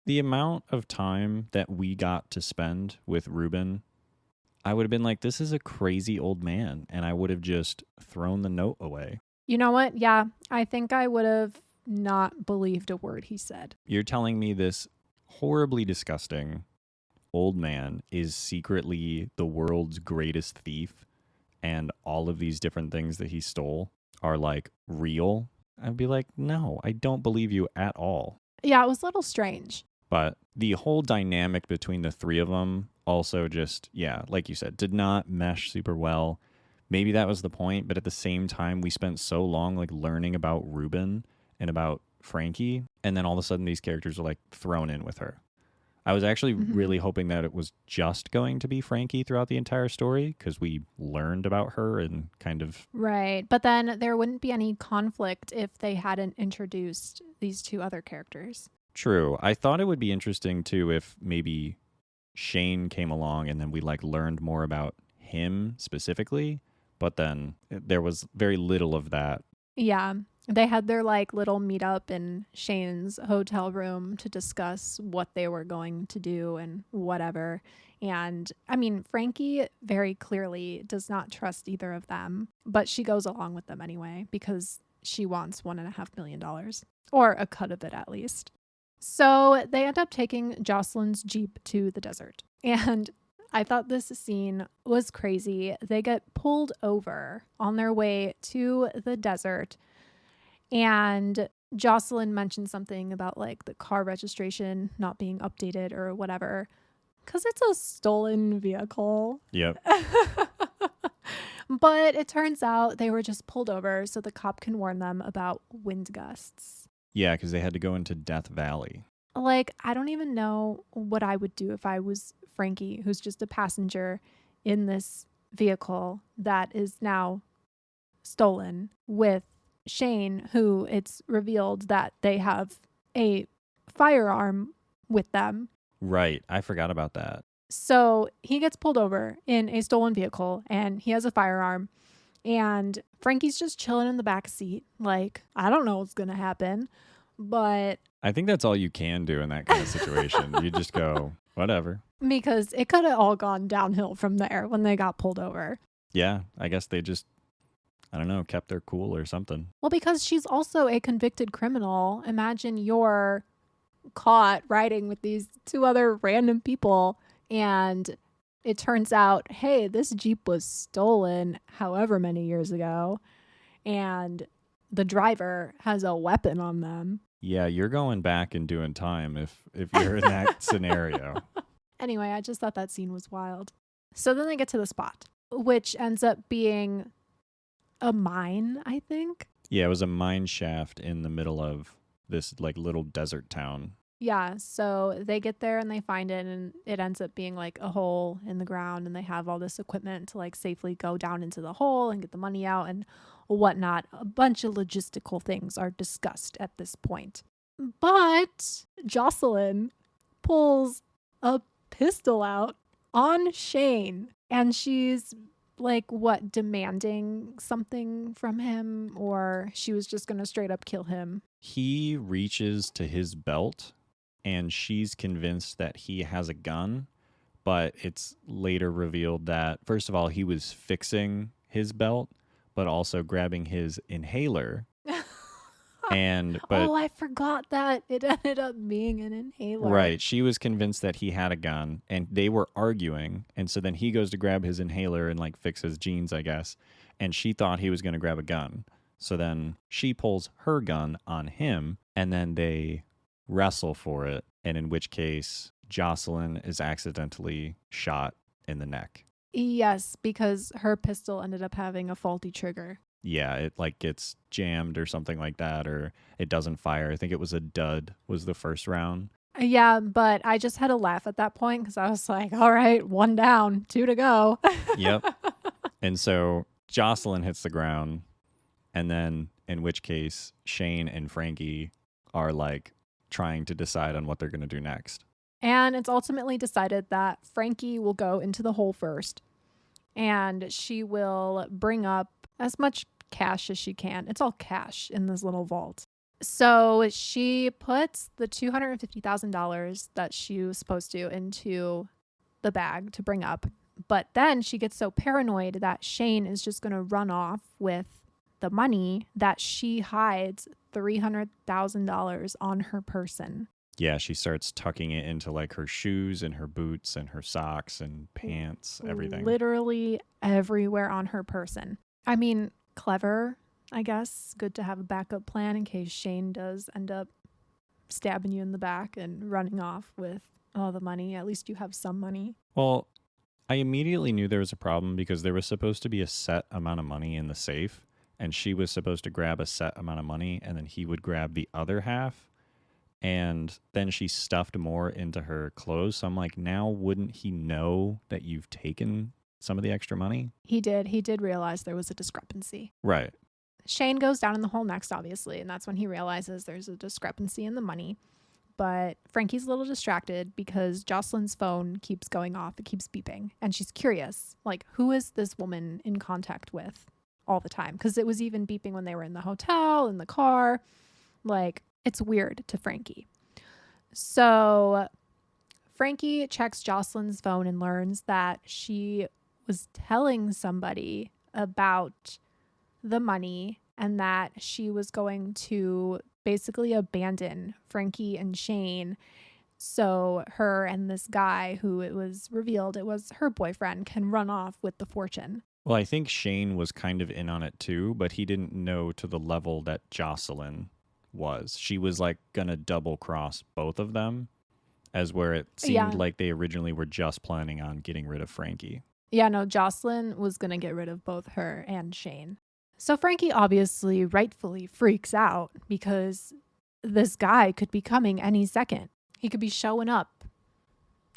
The amount of time that we got to spend with Ruben, I would have been like, this is a crazy old man. And I would have just thrown the note away. You know what? Yeah, I think I would have not believed a word he said. You're telling me this horribly disgusting old man is secretly the world's greatest thief, and all of these different things that he stole are like real? I'd be like, no, I don't believe you at all. Yeah, it was a little strange. But the whole dynamic between the three of them also just, yeah, like you said, did not mesh super well. Maybe that was the point, but at the same time, we spent so long like learning about Ruben and about Frankie, and then all of a sudden these characters are like thrown in with her. I was actually really hoping that it was just going to be Frankie throughout the entire story, because we learned about her and kind of... Right. But then there wouldn't be any conflict if they hadn't introduced these two other characters. True. I thought it would be interesting too if maybe Shane came along and then we like learned more about him specifically, but then there was very little of that. Yeah. They had their like little meetup in Shane's hotel room to discuss what they were going to do and whatever. And I mean, Frankie very clearly does not trust either of them, but she goes along with them anyway because she wants $1.5 million, or a cut of it at least. So they end up taking Jocelyn's Jeep to the desert. And I thought this scene was crazy. They get pulled over on their way to the desert. And Jocelyn mentioned something about like the car registration not being updated or whatever, because it's a stolen vehicle. Yep. But it turns out they were just pulled over so the cop can warn them about wind gusts. Yeah, because they had to go into Death Valley. Like, I don't even know what I would do if I was Frankie, who's just a passenger in this vehicle that is now stolen, with Shane, who it's revealed that they have a firearm with them. Right. I forgot about that. So he gets pulled over in a stolen vehicle and he has a firearm, and Frankie's just chilling in the back seat. Like, I don't know what's going to happen, but I think that's all you can do in that kind of situation. You just go, whatever. Because it could have all gone downhill from there when they got pulled over. Yeah, I guess they just, I don't know, kept their cool or something. Well, because she's also a convicted criminal. Imagine you're caught riding with these two other random people, and it turns out, hey, this Jeep was stolen however many years ago, and the driver has a weapon on them. Yeah, you're going back and doing time if you're in that scenario. Anyway, I just thought that scene was wild. So then they get to the spot, which ends up being a mine, I think. Yeah, it was a mine shaft in the middle of this like little desert town. Yeah, so they get there and they find it, and it ends up being like a hole in the ground, and they have all this equipment to like safely go down into the hole and get the money out and whatnot. A bunch of logistical things are discussed at this point. But Jocelyn pulls a pistol out on Shane, and she's like, what, demanding something from him, or she was just gonna straight up kill him. He reaches to his belt and she's convinced that he has a gun, but it's later revealed that, first of all, he was fixing his belt, but also grabbing his inhaler. Oh, I forgot that it ended up being an inhaler. Right. She was convinced that he had a gun, and they were arguing. And so then he goes to grab his inhaler and like fix his jeans, I guess. And she thought he was going to grab a gun. So then she pulls her gun on him, and then they wrestle for it. And in which case, Jocelyn is accidentally shot in the neck. Yes, because her pistol ended up having a faulty trigger. Yeah, it like gets jammed or something like that, or it doesn't fire. I think it was a dud was the first round. Yeah, but I just had to laugh at that point because I was like, all right, one down, two to go. Yep. And so Jocelyn hits the ground, and then in which case Shane and Frankie are like trying to decide on what they're going to do next. And it's ultimately decided that Frankie will go into the hole first and she will bring up as much cash as she can. It's all cash in this little vault. So she puts the $250,000 that she was supposed to into the bag to bring up. But then she gets so paranoid that Shane is just going to run off with the money that she hides $300,000 on her person. Yeah, she starts tucking it into like her shoes and her boots and her socks and pants, everything. Literally everywhere on her person. I mean, clever, I guess. Good to have a backup plan in case Shane does end up stabbing you in the back and running off with all the money. At least you have some money. Well, I immediately knew there was a problem because there was supposed to be a set amount of money in the safe, and she was supposed to grab a set amount of money, and then he would grab the other half. And then she stuffed more into her clothes. So I'm like, now wouldn't he know that you've taken some of the extra money? He did. He did realize there was a discrepancy. Right. Shane goes down in the hole next, obviously, and that's when he realizes there's a discrepancy in the money. But Frankie's a little distracted because Jocelyn's phone keeps going off. It keeps beeping. And she's curious, like, who is this woman in contact with all the time? Because it was even beeping when they were in the hotel, in the car. Like, it's weird to Frankie. So Frankie checks Jocelyn's phone and learns that she was telling somebody about the money and that she was going to basically abandon Frankie and Shane so her and this guy, who it was revealed it was her boyfriend, can run off with the fortune. Well, I think Shane was kind of in on it too, but he didn't know to the level that Jocelyn was. She was like gonna double cross both of them, as where it seemed like they originally were just planning on getting rid of Frankie. Yeah, no, Jocelyn was gonna get rid of both her and Shane. So Frankie obviously rightfully freaks out because this guy could be coming any second. He could be showing up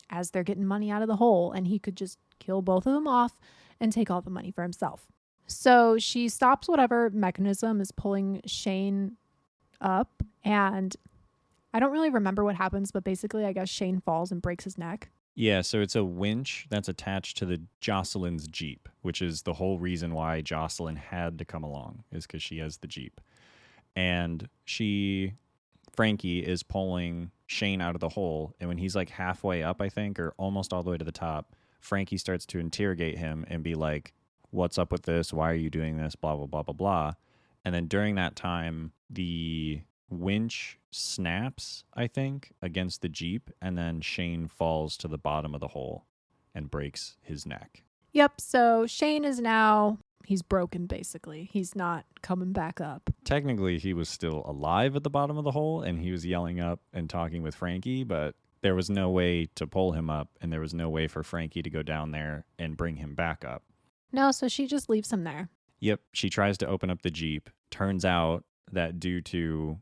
as they're getting money out of the hole, and he could just kill both of them off and take all the money for himself. So she stops whatever mechanism is pulling Shane up, and I don't really remember what happens, but basically I guess Shane falls and breaks his neck. Yeah, so it's a winch that's attached to the Jocelyn's Jeep, which is the whole reason why Jocelyn had to come along, is because she has the Jeep. And Frankie is pulling Shane out of the hole, and when he's like halfway up, I think, or almost all the way to the top, Frankie starts to interrogate him and be like, what's up with this? Why are you doing this? Blah, blah, blah, blah, blah. And then during that time, the winch snaps, I think, against the Jeep, and then Shane falls to the bottom of the hole and breaks his neck. Yep, so Shane is now, he's broken basically. He's not coming back up. Technically, he was still alive at the bottom of the hole, and he was yelling up and talking with Frankie, but there was no way to pull him up, and there was no way for Frankie to go down there and bring him back up. No, so she just leaves him there. Yep, she tries to open up the Jeep. Turns out that due to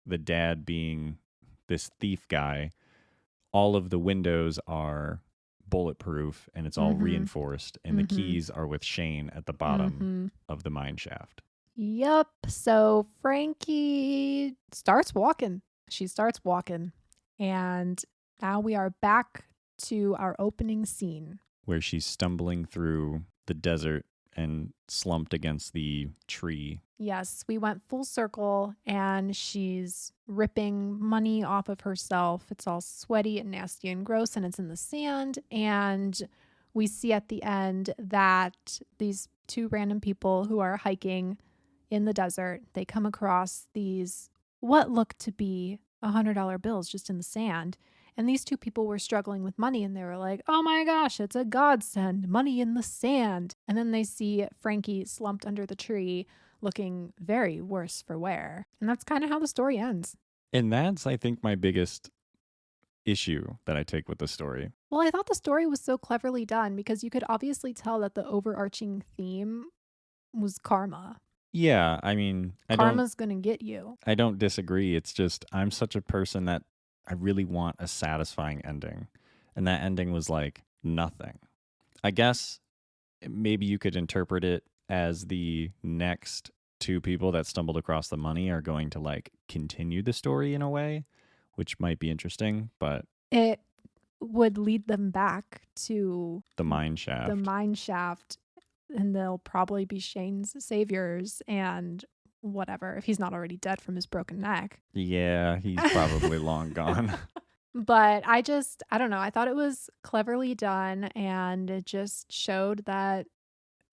the dad being this thief guy, all of the windows are bulletproof and it's all reinforced, and the keys are with Shane at the bottom of the mine shaft. Yep. So Frankie starts walking. She starts walking. And now we are back to our opening scene, where she's stumbling through the desert and slumped against the tree. Yes, we went full circle, and she's ripping money off of herself. It's all sweaty and nasty and gross, and it's in the sand. And we see at the end that these two random people who are hiking in the desert, they come across these what look to be $100 bills just in the sand. And these two people were struggling with money, and they were like, oh my gosh, it's a godsend, money in the sand. And then they see Frankie slumped under the tree looking very worse for wear. And that's kind of how the story ends. And that's, I think, my biggest issue that I take with the story. Well, I thought the story was so cleverly done because you could obviously tell that the overarching theme was karma. Yeah, I mean, karma's going to get you. I don't disagree. It's just I'm such a person that I really want a satisfying ending. And that ending was like nothing. I guess maybe you could interpret it as the next two people that stumbled across the money are going to like continue the story in a way, which might be interesting, but It would lead them back to the mine the shaft. mine shaft, and they'll probably be Shane's saviors and whatever, if he's not already dead from his broken neck. Yeah, he's probably long gone. But I don't know. I thought it was cleverly done, and it just showed that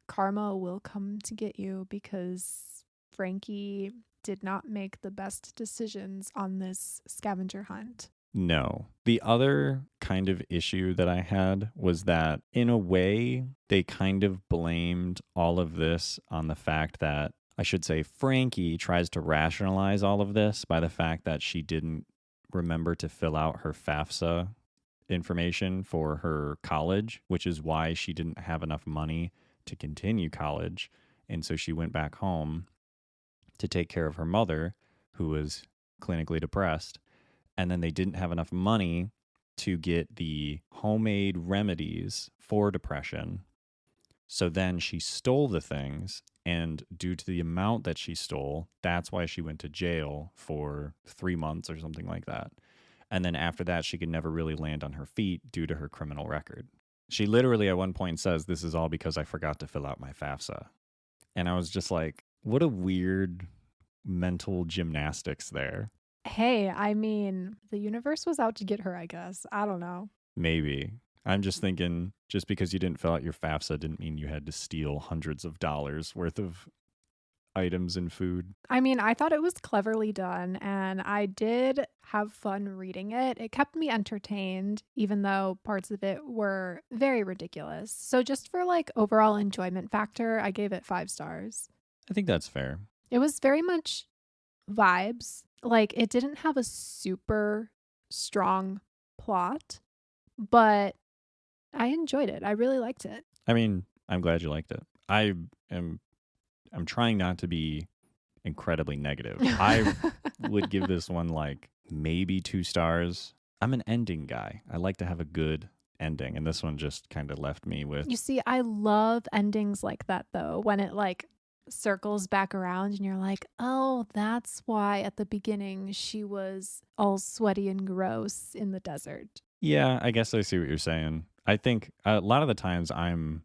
karma will come to get you because Frankie did not make the best decisions on this scavenger hunt. No. The other kind of issue that I had was that, in a way, they kind of blamed all of this on the fact that, I should say, Frankie tries to rationalize all of this by the fact that she didn't remember to fill out her FAFSA information for her college, which is why she didn't have enough money to continue college. And so she went back home to take care of her mother, who was clinically depressed. And then they didn't have enough money to get the homemade remedies for depression. So then she stole the things, and due to the amount that she stole, that's why she went to jail for 3 months or something like that. And then after that, she could never really land on her feet due to her criminal record. She literally at one point says, "This is all because I forgot to fill out my FAFSA." And I was just like, what a weird mental gymnastics there. Hey, I mean, the universe was out to get her, I guess. I don't know. Maybe. I'm just thinking, just because you didn't fill out your FAFSA didn't mean you had to steal hundreds of dollars worth of items and food. I mean, I thought it was cleverly done, and I did have fun reading it. It kept me entertained, even though parts of it were very ridiculous. So just for like overall enjoyment factor, I gave it 5 stars. I think that's fair. It was very much vibes. Like, it didn't have a super strong plot, but I enjoyed it. I really liked it. I mean, I'm glad you liked it. I'm trying not to be incredibly negative. I would give this one like maybe 2 stars. I'm an ending guy. I like to have a good ending, and this one just kind of left me with. You see, I love endings like that though, when it like circles back around and you're like, oh, that's why at the beginning she was all sweaty and gross in the desert. Yeah, I guess I see what you're saying. I think a lot of the times I'm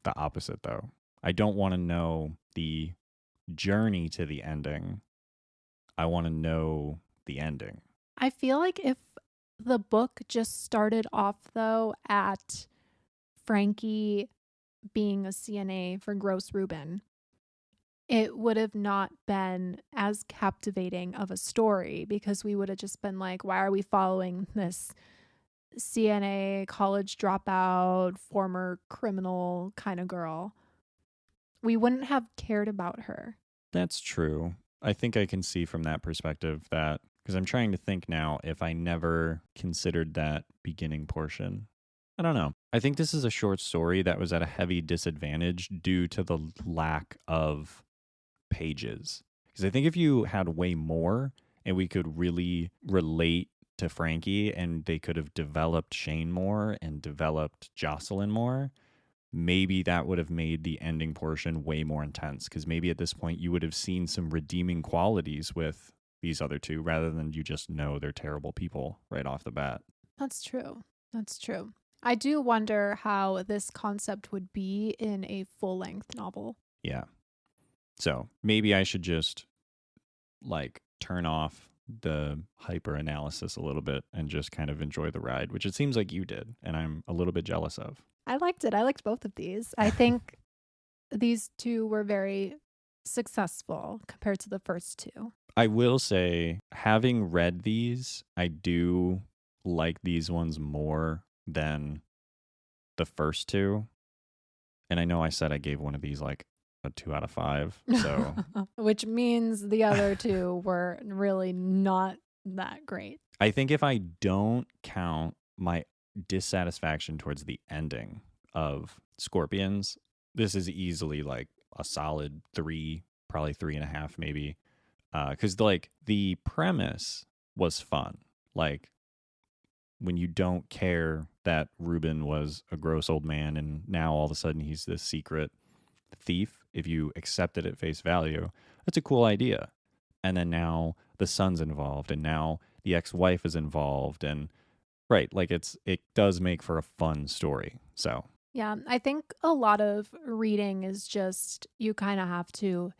the opposite though. I don't want to know the journey to the ending. I want to know the ending. I feel like if the book just started off though at Frankie being a CNA for Gross Reuben, it would have not been as captivating of a story because we would have just been like, why are we following this CNA college dropout, former criminal kind of girl? We wouldn't have cared about her. That's true. I think I can see from that perspective that, because I'm trying to think now if I never considered that beginning portion. I don't know. I think this is a short story that was at a heavy disadvantage due to the lack of pages. Because I think if you had way more and we could really relate to Frankie and they could have developed Shane more and developed Jocelyn more, maybe that would have made the ending portion way more intense. Because maybe at this point you would have seen some redeeming qualities with these other two rather than you just know they're terrible people right off the bat. That's true. That's true. I do wonder how this concept would be in a full-length novel. Yeah. So maybe I should just like turn off the hyper analysis a little bit and just kind of enjoy the ride, which it seems like you did. And I'm a little bit jealous of. I liked it. I liked both of these. I think these two were very successful compared to the first two. I will say, having read these, I do like these ones more than the first two. And I know I said I gave one of these like a 2 out of 5. So which means the other two were really not that great. I think if I don't count my dissatisfaction towards the ending of Scorpions, this is easily like a solid 3, probably 3.5 maybe. Because like the premise was fun. Like when you don't care that Reuben was a gross old man and now all of a sudden he's this secret thief, if you accept it at face value, that's a cool idea. And then now the son's involved and now the ex-wife is involved and right, like it does make for a fun story. So Yeah, I think a lot of reading is just you kind of have to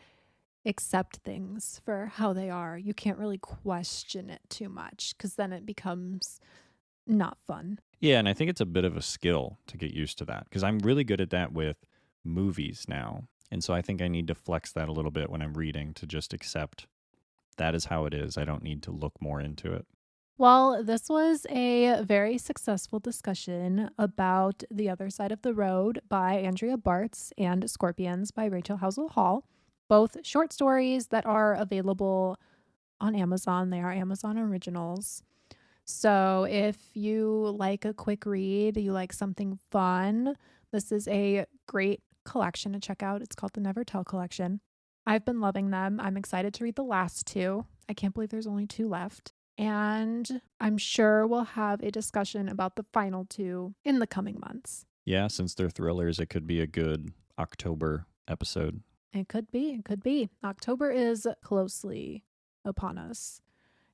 accept things for how they are. You can't really question it too much because then it becomes not fun. yeah, and I think it's a bit of a skill to get used to that because I'm really good at that with movies now. And so I think I need to flex that a little bit when I'm reading to just accept that is how it is. I don't need to look more into it. Well, this was a very successful discussion about The Other Side of the Road by Andrea Bartz and Scorpions by Rachel Howzell Hall. Both short stories that are available on Amazon. They are Amazon originals. So if you like a quick read, you like something fun, this is a great collection to check out. It's called the Never Tell Collection. I've been loving them. I'm excited to read the last two. I can't believe there's only two left. And I'm sure we'll have a discussion about the final two in the coming months. Yeah, since they're thrillers, it could be a good October episode. It could be. It could be. October is closely upon us.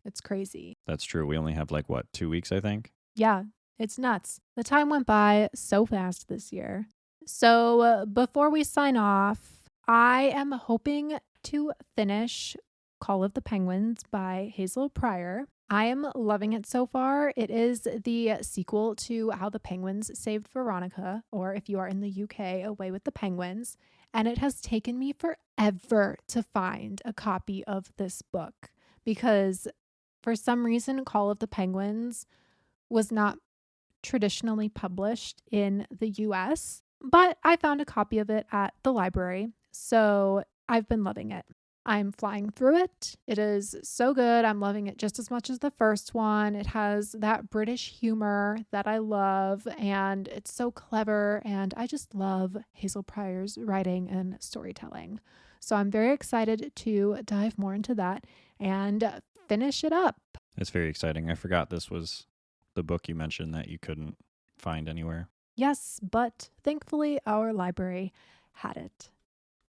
It's crazy. That's true. We only have 2 weeks, I think. Yeah, it's nuts. The time went by so fast this year. So before we sign off, I am hoping to finish Call of the Penguins by Hazel Pryor. I am loving it so far. It is the sequel to How the Penguins Saved Veronica, or if you are in the UK, Away with the Penguins. And it has taken me forever to find a copy of this book because for some reason, Call of the Penguins was not traditionally published in the US, but I found a copy of it at the library. So I've been loving it. I'm flying through it. It is so good. I'm loving it just as much as the first one. It has that British humor that I love, and it's so clever. And I just love Hazel Pryor's writing and storytelling. So I'm very excited to dive more into that and finish it up. It's very exciting. I forgot this was the book you mentioned that you couldn't find anywhere. Yes, but thankfully our library had it.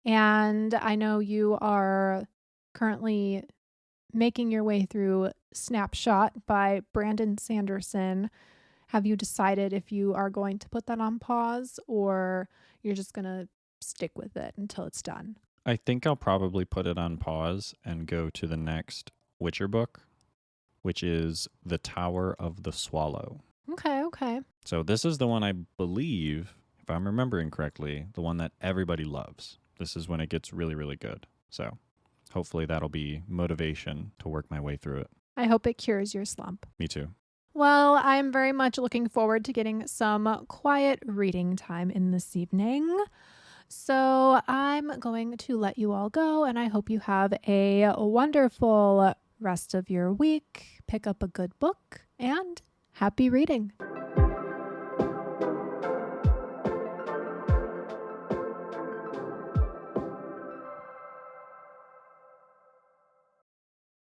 And I know you are currently making your way through Snapshot by Brandon Sanderson. Have you decided if you are going to put that on pause or you're just going to stick with it until it's done? I think I'll probably put it on pause and go to the next Witcher book, which is The Tower of the Swallow. Okay. So this is the one I believe, if I'm remembering correctly, the one that everybody loves. This is when it gets really, really good. So hopefully that'll be motivation to work my way through it. I hope it cures your slump. Me too. Well, I'm very much looking forward to getting some quiet reading time in this evening. So I'm going to let you all go, and I hope you have a wonderful rest of your week. Pick up a good book, and happy reading.